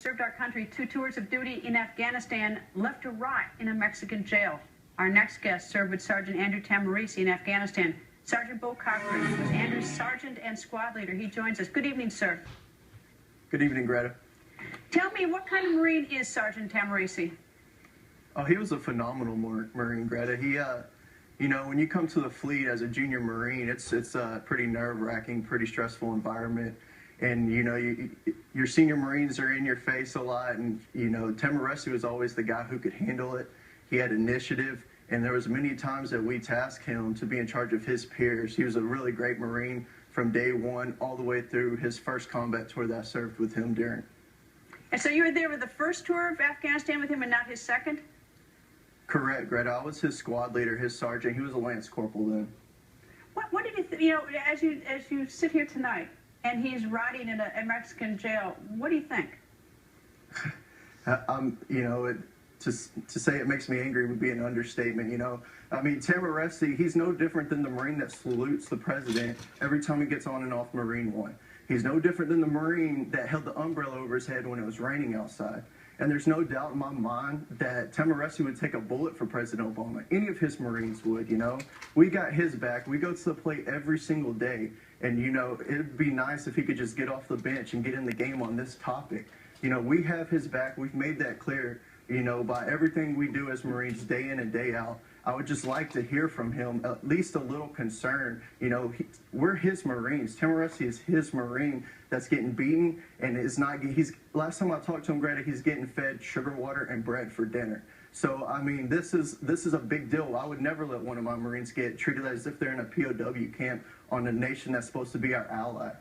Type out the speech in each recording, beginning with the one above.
Served our country 2 tours of duty in Afghanistan, left to rot in a Mexican jail. Our next guest served with Sergeant Andrew Tamarisi in Afghanistan. Sergeant Bo Cochran was Andrew's sergeant and squad leader. He joins us. Good evening, sir. Good evening, Greta. Tell me, what kind of Marine is Sergeant Tamarisi? Oh, he was a phenomenal Marine, Greta. He, you know, when you come to the fleet as a junior Marine, it's a pretty nerve-wracking, pretty stressful environment. And, you know, your senior Marines are in your face a lot. And, you know, Tamarisi was always the guy who could handle it. He had initiative. And there was many times that we tasked him to be in charge of his peers. He was a really great Marine from day one all the way through his first combat tour that I served with him during. And so you were there with the first tour of Afghanistan with him and not his second? Correct, Greta. I was his squad leader, his sergeant. He was a lance corporal then. What did you think, you know, as you sit here tonight and he's rotting in a Mexican jail, what do you think? You know, to say it makes me angry would be an understatement, you know. I mean, Tamarisi, he's no different than the Marine that salutes the president every time he gets on and off Marine One. He's no different than the Marine that held the umbrella over his head when it was raining outside. And there's no doubt in my mind that Tamarisi would take a bullet for President Obama. Any of his Marines would, you know. We got his back. We go to the plate every single day. And, you know, it'd be nice if he could just get off the bench and get in the game on this topic. You know, we have his back. We've made that clear, you know, by everything we do as Marines day in and day out. I would just like to hear from him at least a little concern. You know, we're his Marines. Tamarisi is his Marine that's getting beaten and is not. Last time I talked to him, Greta, he's getting fed sugar water and bread for dinner. So I mean, this is a big deal. I would never let one of my Marines get treated as if they're in a POW camp on a nation that's supposed to be our ally.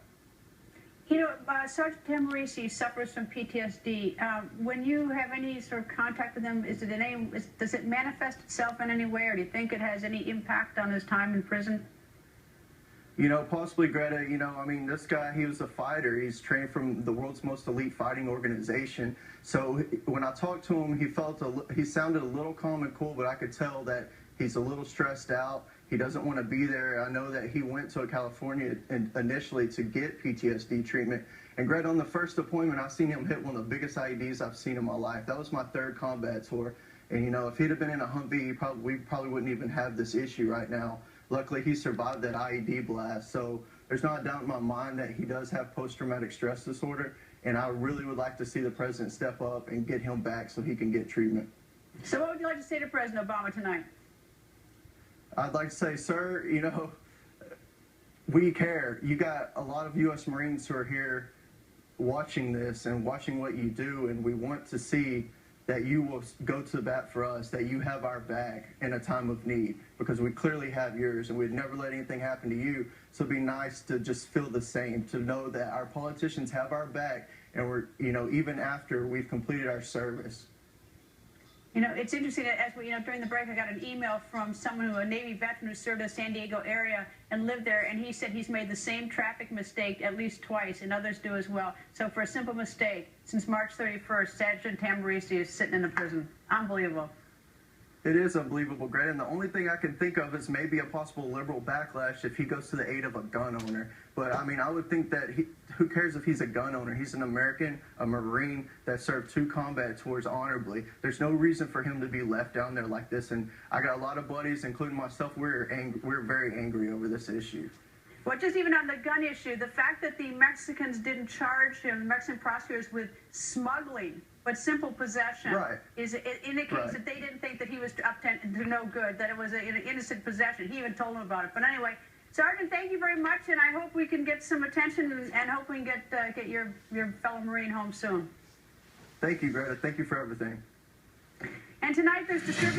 You know, Sergeant Tamarisi suffers from PTSD. When you have any sort of contact with him, does it manifest itself in any way, or do you think it has any impact on his time in prison? You know, possibly, Greta. You know, I mean, this guy, he was a fighter. He's trained from the world's most elite fighting organization. So when I talked to him, he sounded a little calm and cool, but I could tell that he's a little stressed out. He doesn't want to be there. I know that he went to California initially to get PTSD treatment. And Greta, on the first appointment, I seen him hit one of the biggest IEDs I've seen in my life. That was my third combat tour. And, you know, if he'd have been in a Humvee, we probably wouldn't even have this issue right now. Luckily, he survived that IED blast. So there's not a doubt in my mind that he does have post-traumatic stress disorder. And I really would like to see the president step up and get him back so he can get treatment. So what would you like to say to President Obama tonight? I'd like to say, sir, you know, we care. You got a lot of U.S. Marines who are here watching this and watching what you do, and we want to see that you will go to the bat for us, that you have our back in a time of need, because we clearly have yours, and we'd never let anything happen to you. So it'd be nice to just feel the same, to know that our politicians have our back, and we're, you know, even after we've completed our service. You know, it's interesting that during the break, I got an email from a Navy veteran who served in the San Diego area and lived there, and he said he's made the same traffic mistake at least twice, and others do as well. So for a simple mistake, since March 31st, Sergeant Tamarisi is sitting in the prison. Unbelievable. It is unbelievable, Greta, and the only thing I can think of is maybe a possible liberal backlash if he goes to the aid of a gun owner. But, I mean, I would think that who cares if he's a gun owner? He's an American, a Marine that served 2 combat tours honorably. There's no reason for him to be left down there like this, and I got a lot of buddies, including myself, we're very angry over this issue. Well, just even on the gun issue, the fact that the Mexicans didn't charge him, Mexican prosecutors, with smuggling, but simple possession, right, it indicates that they didn't think that he was up to no good, that it was an innocent possession. He even told them about it. But anyway, Sergeant, thank you very much, and I hope we can get some attention and hope we can get your fellow Marine home soon. Thank you, Greta. Thank you for everything. And tonight there's disturbing